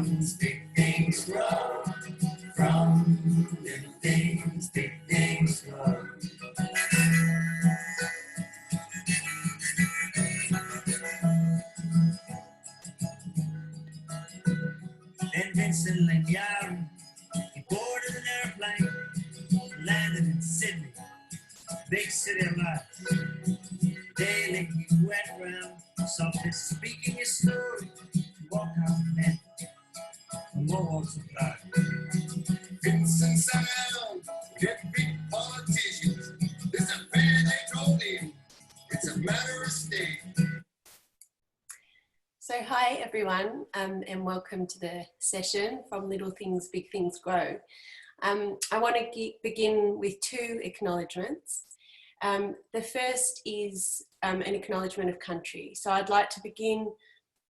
big things grow. From little things, big things grow. Then Vincent Lanyard, he boarded an airplane, landed in Sydney, big city of lights. Daily he went around, softly speaking his story, walk out the men from all walks of life. Vincent sound, get big politicians. This affair they told him, it's a matter of state. So hi everyone, and welcome to the session from Little Things, Big Things Grow. I want to begin with two acknowledgements. The first is an acknowledgement of country. So I'd like to begin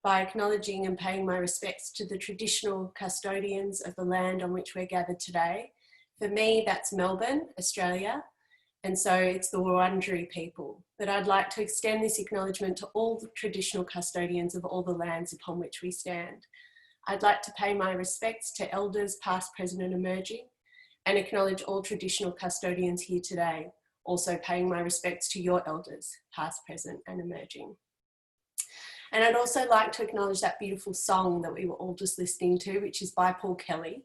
by acknowledging and paying my respects to the traditional custodians of the land on which we're gathered today. For me, that's Melbourne, Australia, and so it's the Wurundjeri people. But I'd like to extend this acknowledgement to all the traditional custodians of all the lands upon which we stand. I'd like to pay my respects to elders past, present and emerging, and acknowledge all traditional custodians here today, also paying my respects to your elders past, present and emerging. And I'd also like to acknowledge that beautiful song that we were all just listening to, which is by Paul Kelly.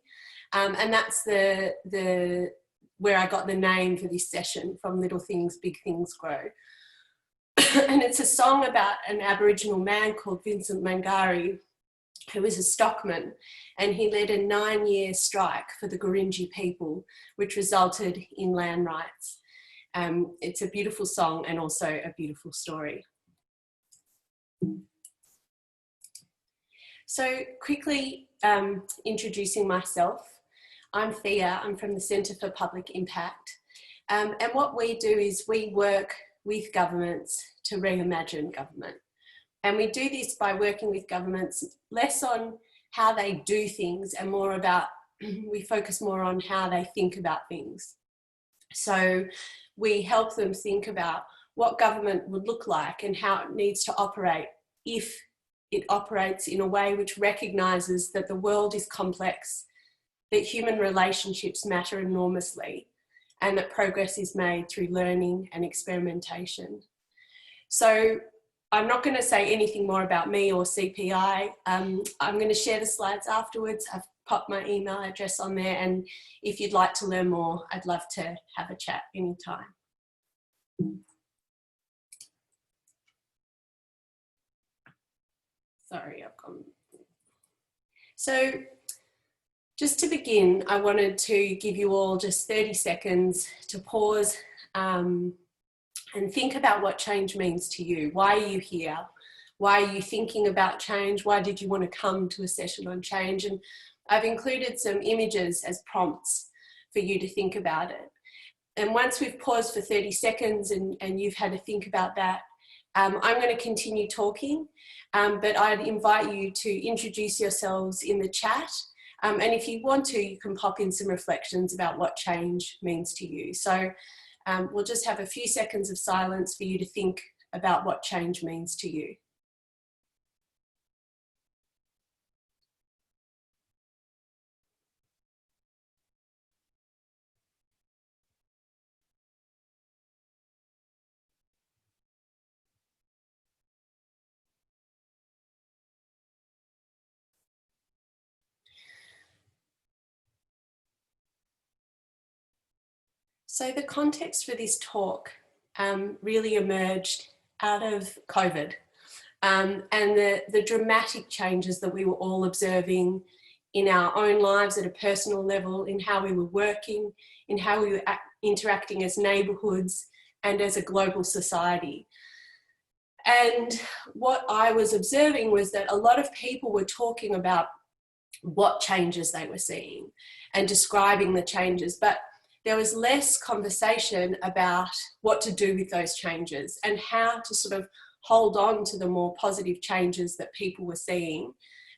And that's where I got the name for this session, from Little Things, Big Things Grow. And it's a song about an Aboriginal man called Vincent Mangari, who was a stockman, and he led a 9-year strike for the Gurindji people, which resulted in land rights. It's a beautiful song and also a beautiful story. So quickly introducing myself. I'm Thea, I'm from the Centre for Public Impact. And what we do is we work with governments to reimagine government. And we do this by working with governments less on how they do things and more about, we focus more on how they think about things. So we help them think about what government would look like and how it needs to operate if it operates in a way which recognises that the world is complex, that human relationships matter enormously, and that progress is made through learning and experimentation. So I'm not going to say anything more about me or CPI. I'm going to share the slides afterwards. I've popped my email address on there, and if you'd like to learn more, I'd love to have a chat anytime. Sorry, I've gone. So just to begin, I wanted to give you all just 30 seconds to pause and think about what change means to you. Why are you here? Why are you thinking about change? Why did you want to come to a session on change? And I've included some images as prompts for you to think about it. And once we've paused for 30 seconds and you've had to think about that, I'm going to continue talking, but I'd invite you to introduce yourselves in the chat. And if you want to, you can pop in some reflections about what change means to you. So we'll just have a few seconds of silence for you to think about what change means to you. So the context for this talk really emerged out of COVID and the dramatic changes that we were all observing in our own lives at a personal level, in how we were working, in how we were interacting as neighbourhoods and as a global society. And what I was observing was that a lot of people were talking about what changes they were seeing and describing the changes, but there was less conversation about what to do with those changes and how to sort of hold on to the more positive changes that people were seeing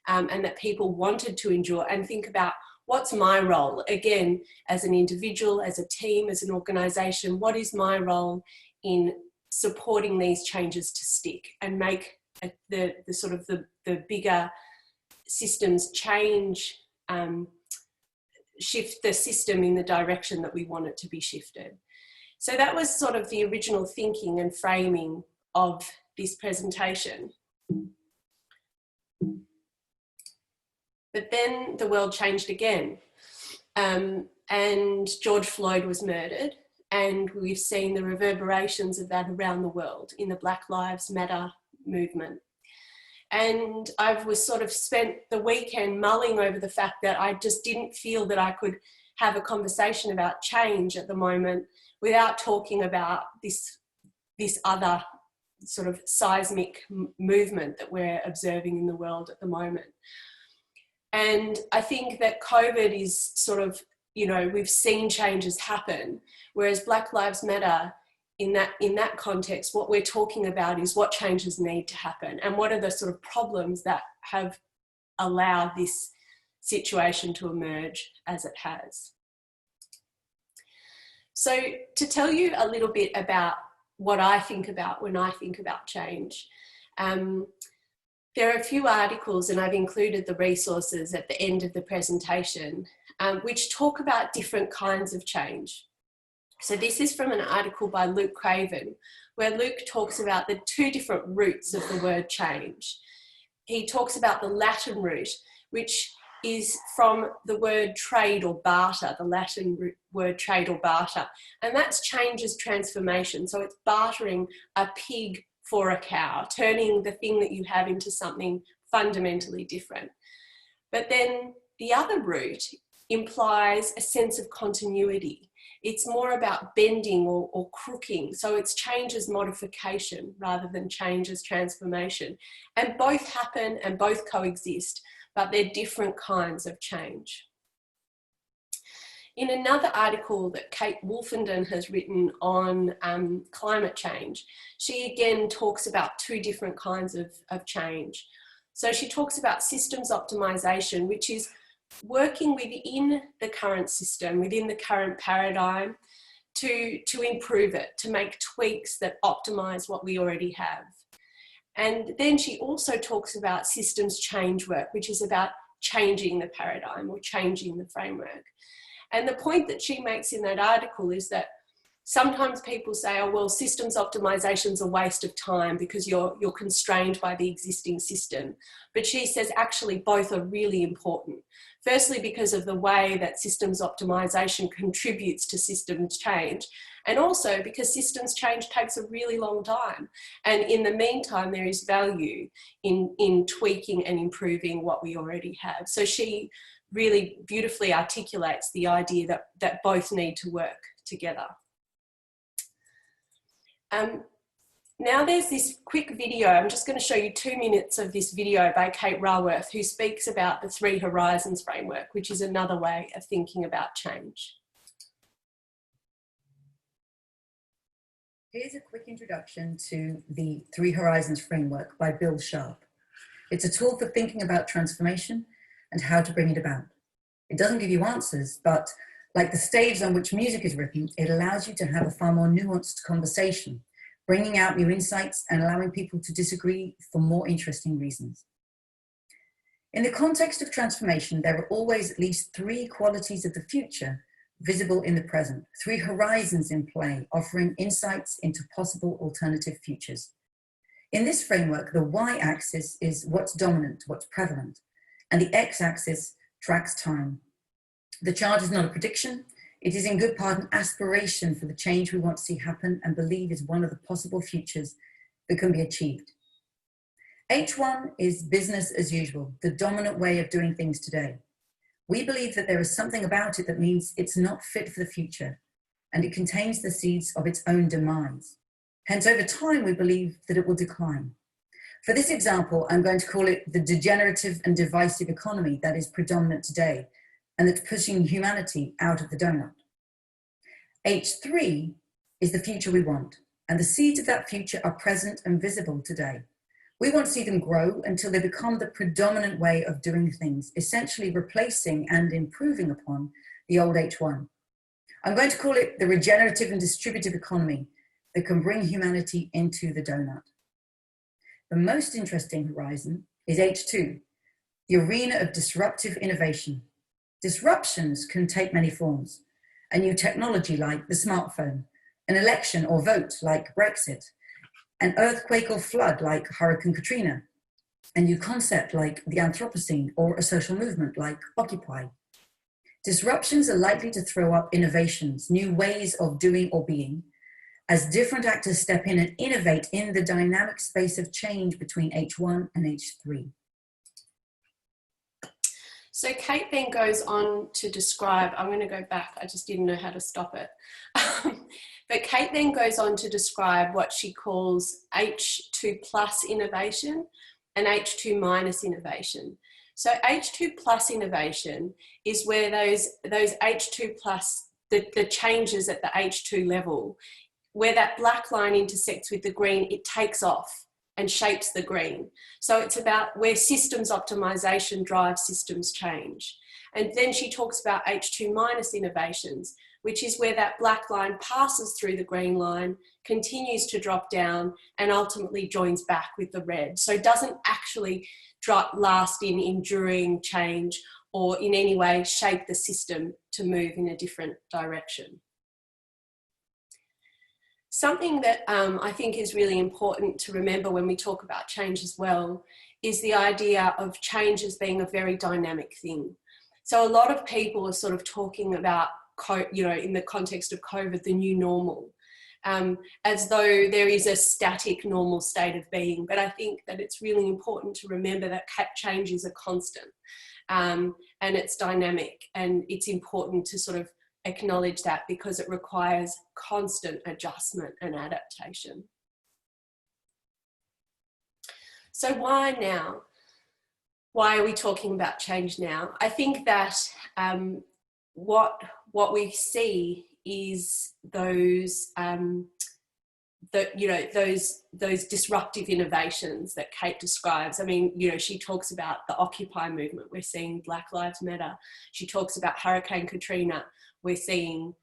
and that people wanted to endure, and think about what's my role, again, as an individual, as a team, as an organisation, what is my role in supporting these changes to stick and make the bigger systems change, shift the system in the direction that we want it to be shifted. So that was sort of the original thinking and framing of this presentation. But then the world changed again, and George Floyd was murdered, and we've seen the reverberations of that around the world in the Black Lives Matter movement. And I was sort of spent the weekend mulling over the fact that I just didn't feel that I could have a conversation about change at the moment without talking about this other sort of seismic movement that we're observing in the world at the moment. And I think that COVID is sort of, you know, we've seen changes happen, whereas Black Lives Matter, in that context, what we're talking about is what changes need to happen and what are the sort of problems that have allowed this situation to emerge as it has. So to tell you a little bit about what I think about when I think about change, there are a few articles, and I've included the resources at the end of the presentation, which talk about different kinds of change. So this is from an article by Luke Craven, where Luke talks about the two different roots of the word change. He talks about the Latin root, which is from the word trade or barter, the Latin word trade or barter. And that's change as transformation. So it's bartering a pig for a cow, turning the thing that you have into something fundamentally different. But then the other root implies a sense of continuity. It's more about bending or crooking. So it's change as modification rather than change as transformation. And both happen and both coexist, but they're different kinds of change. In another article that Kate Wolfenden has written on climate change, she again talks about two different kinds of change. So she talks about systems optimization, which is working within the current system, within the current paradigm, to improve it, to make tweaks that optimize what we already have. And then she also talks about systems change work, which is about changing the paradigm or changing the framework. And the point that she makes in that article is that sometimes people say, oh, well, systems optimization is a waste of time because you're constrained by the existing system. But she says actually both are really important. Firstly, because of the way that systems optimization contributes to systems change, and also because systems change takes a really long time. And in the meantime, there is value in tweaking and improving what we already have. So she really beautifully articulates the idea that both need to work together. Now there's this quick video. I'm just going to show you 2 minutes of this video by Kate Raworth, who speaks about the 3 Horizons framework, which is another way of thinking about change. Here's a quick introduction to the 3 Horizons framework by Bill Sharp. It's a tool for thinking about transformation and how to bring it about. It doesn't give you answers, but like the staves on which music is written, it allows you to have a far more nuanced conversation, bringing out new insights and allowing people to disagree for more interesting reasons. In the context of transformation, there are always at least 3 qualities of the future visible in the present, 3 horizons in play, offering insights into possible alternative futures. In this framework, the y-axis is what's dominant, what's prevalent, and the x-axis tracks time. The chart is not a prediction. It is in good part an aspiration for the change we want to see happen and believe is one of the possible futures that can be achieved. H1 is business as usual, the dominant way of doing things today. We believe that there is something about it that means it's not fit for the future, and it contains the seeds of its own demise. Hence, over time, we believe that it will decline. For this example, I'm going to call it the degenerative and divisive economy that is predominant today, and that's pushing humanity out of the donut. H3 is the future we want, and the seeds of that future are present and visible today. We want to see them grow until they become the predominant way of doing things, essentially replacing and improving upon the old H1. I'm going to call it the regenerative and distributive economy that can bring humanity into the donut. The most interesting horizon is H2, the arena of disruptive innovation. Disruptions can take many forms. A new technology like the smartphone, an election or vote like Brexit, an earthquake or flood like Hurricane Katrina, a new concept like the Anthropocene or a social movement like Occupy. Disruptions are likely to throw up innovations, new ways of doing or being, as different actors step in and innovate in the dynamic space of change between H1 and H3. So Kate then goes on to describe, I'm going to go back, I just didn't know how to stop it. But Kate then goes on to describe what she calls H2 plus innovation and H2 minus innovation. So H2 plus innovation is where those H2 plus, the changes at the H2 level, where that black line intersects with the green, it takes off and shapes the green. So it's about where systems optimization drives systems change. And then she talks about H2 minus innovations, which is where that black line passes through the green line, continues to drop down, and ultimately joins back with the red. So it doesn't actually last in enduring change or in any way shape the system to move in a different direction. Something that I think is really important to remember when we talk about change as well is the idea of change as being a very dynamic thing. So a lot of people are sort of talking about, in the context of COVID, the new normal, as though there is a static normal state of being. But I think that it's really important to remember that change is a constant, and it's dynamic, and it's important to sort of acknowledge that because it requires constant adjustment and adaptation. So why now? Why are we talking about change now? I think that what we see is those those disruptive innovations that Kate describes. I mean, she talks about the Occupy movement. We're seeing Black Lives Matter. She talks about Hurricane Katrina. We're seeing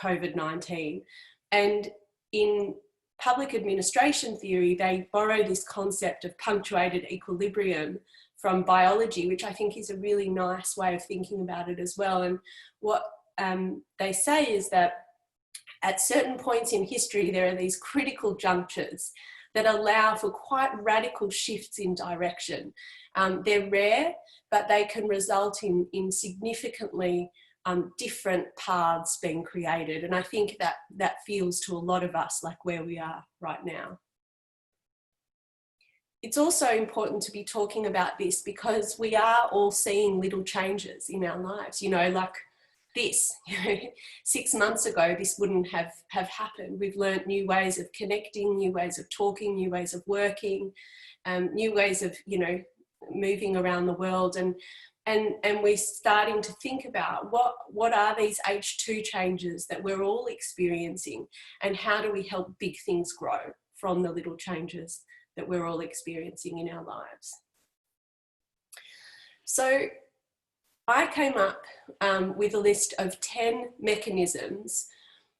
COVID-19. And in public administration theory, they borrow this concept of punctuated equilibrium from biology, which I think is a really nice way of thinking about it as well. And what they say is that at certain points in history, there are these critical junctures that allow for quite radical shifts in direction. They're rare, but they can result in significantly different paths being created. And I think that feels to a lot of us like where we are right now. It's also important to be talking about this because we are all seeing little changes in our lives, like this. 6 months ago, this wouldn't have happened. We've learned new ways of connecting, new ways of talking, new ways of working, new ways of, moving around the world. And we're starting to think about what are these H2 changes that we're all experiencing, and how do we help big things grow from the little changes that we're all experiencing in our lives. So I came up with a list of 10 mechanisms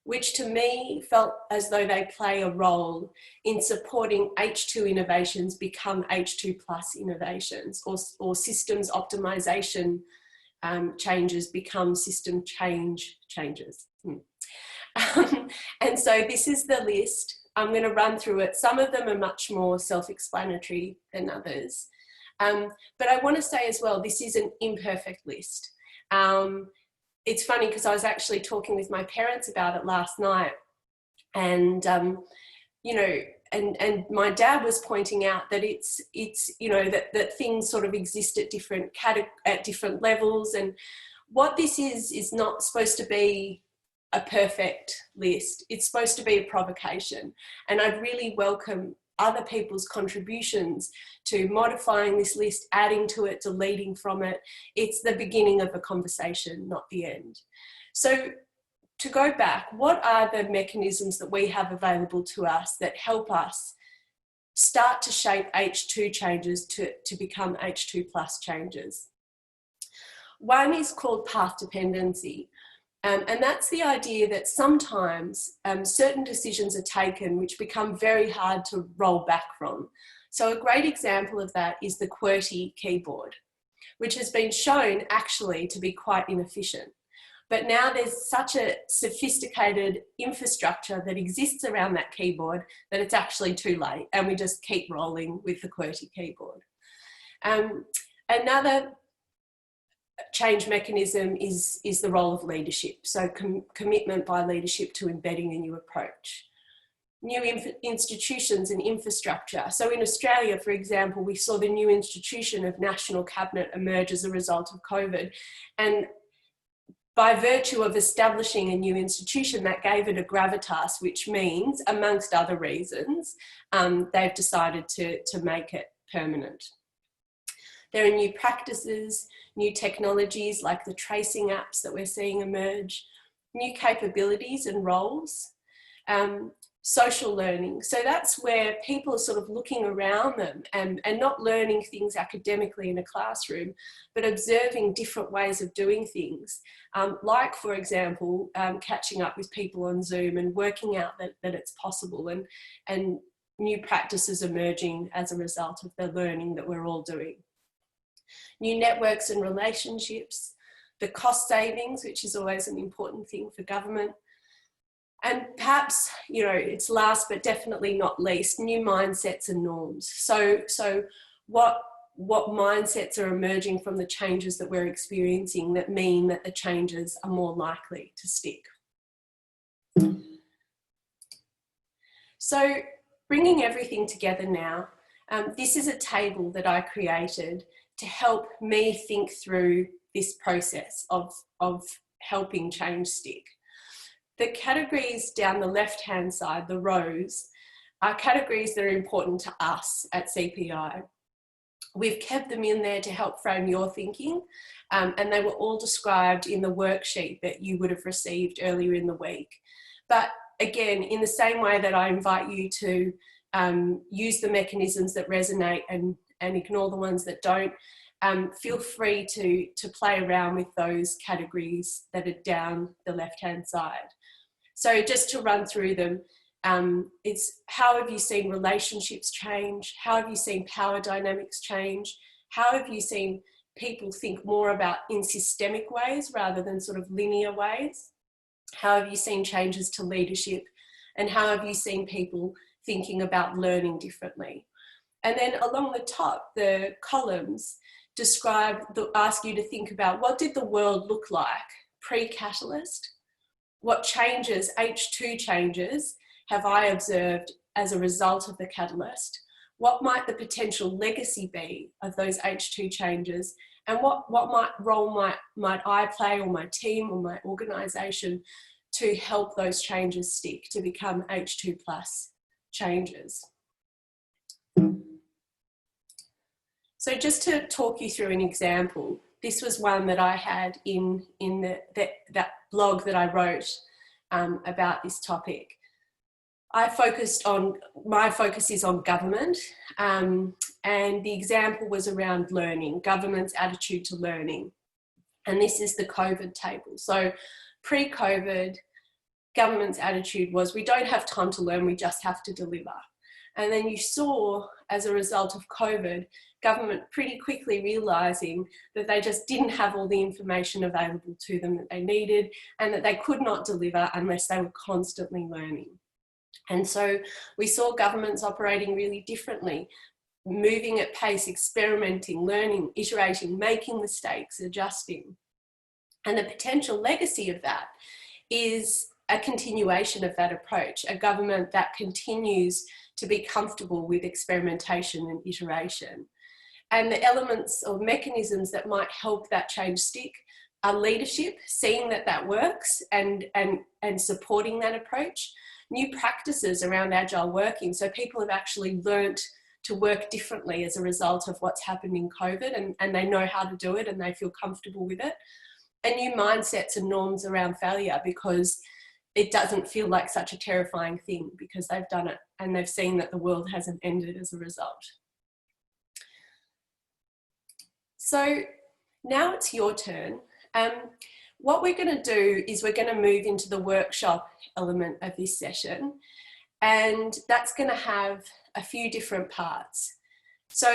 which to me felt as though they play a role in supporting H2 innovations become H2 plus innovations, or systems optimization changes become system changes. And so this is the list. I'm going to run through it. Some of them are much more self-explanatory than others. But I want to say as well, this is an imperfect list. It's funny because I was actually talking with my parents about it last night, and and my dad was pointing out that it's that things sort of exist at different levels, and what this is not supposed to be a perfect list. It's supposed to be a provocation, and I'd really welcome other people's contributions to modifying this list, adding to it, deleting from it. It's the beginning of a conversation, not the end. So to go back, what are the mechanisms that we have available to us that help us start to shape H2 changes to become H2 plus changes? One is called path dependency. And that's the idea that sometimes certain decisions are taken which become very hard to roll back from. So a great example of that is the QWERTY keyboard. which has been shown actually to be quite inefficient. But now there's such a sophisticated infrastructure that exists around that keyboard that it's actually too late, and we just keep rolling with the QWERTY keyboard. Another change mechanism is the role of leadership. So commitment by leadership to embedding a new approach. New institutions and infrastructure. So in Australia, for example, we saw the new institution of National Cabinet emerge as a result of COVID. And by virtue of establishing a new institution, that gave it a gravitas, which means, amongst other reasons, they've decided to make it permanent. There are new practices, new technologies like the tracing apps that we're seeing emerge, new capabilities and roles, social learning. So that's where people are sort of looking around them and not learning things academically in a classroom, but observing different ways of doing things. Like, for example, catching up with people on Zoom and working out that it's possible, and new practices emerging as a result of the learning that we're all doing. New networks and relationships, the cost savings, which is always an important thing for government. And perhaps, you know, it's last but definitely not least, new mindsets and norms. So what mindsets are emerging from the changes that we're experiencing that mean that the changes are more likely to stick? So bringing everything together now, this is a table that I created to help me think through this process of helping change stick. The categories down the left-hand side, the rows, are categories that are important to us at CPI. We've kept them in there to help frame your thinking, and they were all described in the worksheet that you would have received earlier in the week. But again, in the same way that I invite you to use the mechanisms that resonate and ignore the ones that don't, feel free to play around with those categories that are down the left-hand side. So just to run through them, it's how have you seen relationships change? How have you seen power dynamics change? How have you seen people think more about in systemic ways rather than sort of linear ways? How have you seen changes to leadership? And how have you seen people thinking about learning differently? And then along the top, the columns ask you to think about what did the world look like pre-catalyst? What changes, H2 changes, have I observed as a result of the catalyst? What might the potential legacy be of those H2 changes? And what role might I play, or my team or my organisation, to help those changes stick, to become H2 plus changes? So just to talk you through an example, this was one that I had in that blog that I wrote about this topic. My focus is on government, and the example was around learning, government's attitude to learning. And this is the COVID table. So pre-COVID, government's attitude was, we don't have time to learn, we just have to deliver. And then you saw, as a result of COVID, government pretty quickly realising that they just didn't have all the information available to them that they needed, and that they could not deliver unless they were constantly learning. And so we saw governments operating really differently, moving at pace, experimenting, learning, iterating, making mistakes, adjusting. And the potential legacy of that is a continuation of that approach, a government that continues to be comfortable with experimentation and iteration. And the elements or mechanisms that might help that change stick are leadership, seeing that that works and supporting that approach, new practices around agile working. So people have actually learnt to work differently as a result of what's happened in COVID, and they know how to do it and they feel comfortable with it. And new mindsets and norms around failure, because it doesn't feel like such a terrifying thing because they've done it and they've seen that the world hasn't ended as a result. So now it's your turn. What we're going to do is we're going to move into the workshop element of this session, and that's going to have a few different parts. So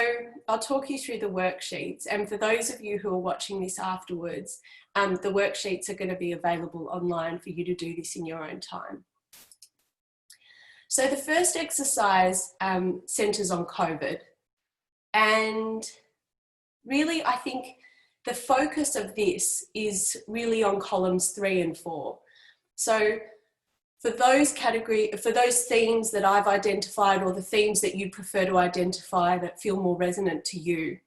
I'll talk you through the worksheets, and for those of you who are watching this afterwards, the worksheets are going to be available online for you to do this in your own time. So the first exercise centres on COVID, and really I think the focus of this is really on columns 3 and 4. So for those themes that I've identified, or the themes that you prefer to identify that feel more resonant to you,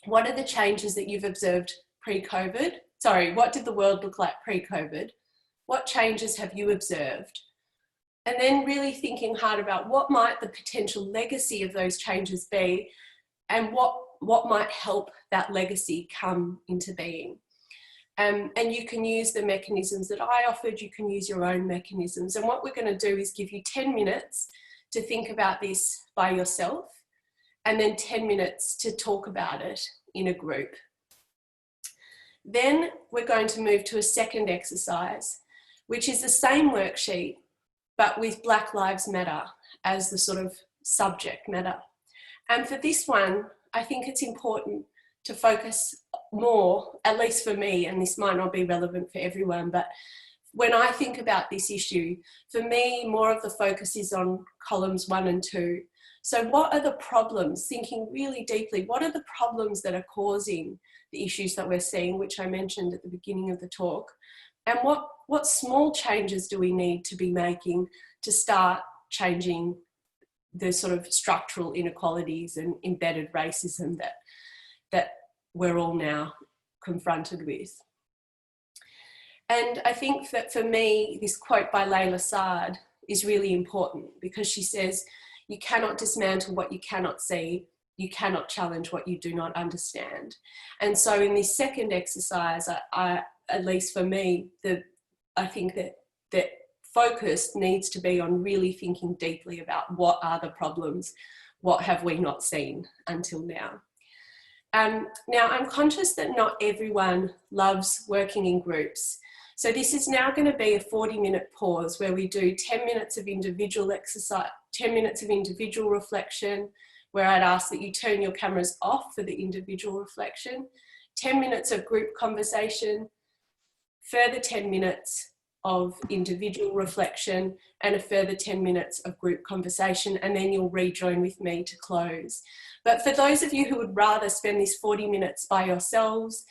what are the changes that you've observed pre-COVID? Sorry, what did the world look like pre-COVID? What changes have you observed? And then really thinking hard about what might the potential legacy of those changes be, and what might help that legacy come into being. And you can use the mechanisms that I offered, you can use your own mechanisms. And what we're going to do is give you 10 minutes to think about this by yourself, and then 10 minutes to talk about it in a group. Then we're going to move to a second exercise, which is the same worksheet, but with Black Lives Matter as the sort of subject matter. And for this one, I think it's important to focus more, at least for me, and this might not be relevant for everyone, but when I think about this issue, for me, more of the focus is on columns 1 and 2. So what are the problems, thinking really deeply, what are the problems that are causing the issues that we're seeing, which I mentioned at the beginning of the talk, and what small changes do we need to be making to start changing the sort of structural inequalities and embedded racism that we're all now confronted with. And I think that for me, this quote by Layla Saad is really important, because she says, you cannot dismantle what you cannot see, you cannot challenge what you do not understand. And so in this second exercise, at least for me, I think that focus needs to be on really thinking deeply about what are the problems, what have we not seen until now. Now, I'm conscious that not everyone loves working in groups. So this is now going to be a 40-minute pause where we do 10 minutes of individual exercise, 10 minutes of individual reflection, where I'd ask that you turn your cameras off for the individual reflection, 10 minutes of group conversation, further 10 minutes of individual reflection, and a further 10 minutes of group conversation, and then you'll rejoin with me to close. But for those of you who would rather spend this 40 minutes by yourselves,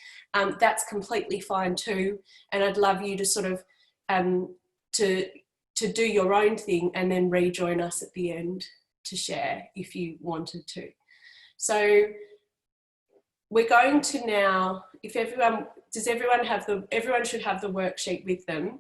that's completely fine too. And I'd love you to sort of, to do your own thing and then rejoin us at the end to share if you wanted to. So we're going to now, everyone should have the worksheet with them.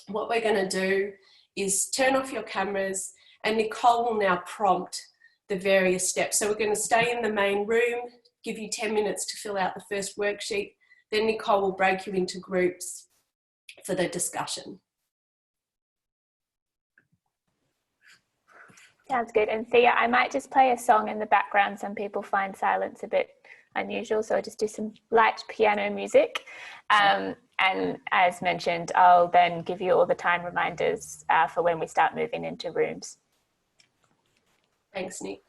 What we're going to do is turn off your cameras, and Nicole will now prompt the various steps. So we're going to stay in the main room, give you 10 minutes to fill out the first worksheet. Then Nicole will break you into groups for the discussion. Sounds good. And Thea, I might just play a song in the background. Some people find silence a bit unusual, so I'll just do some light piano music. And as mentioned, I'll then give you all the time reminders for when we start moving into rooms. Thanks, Nick.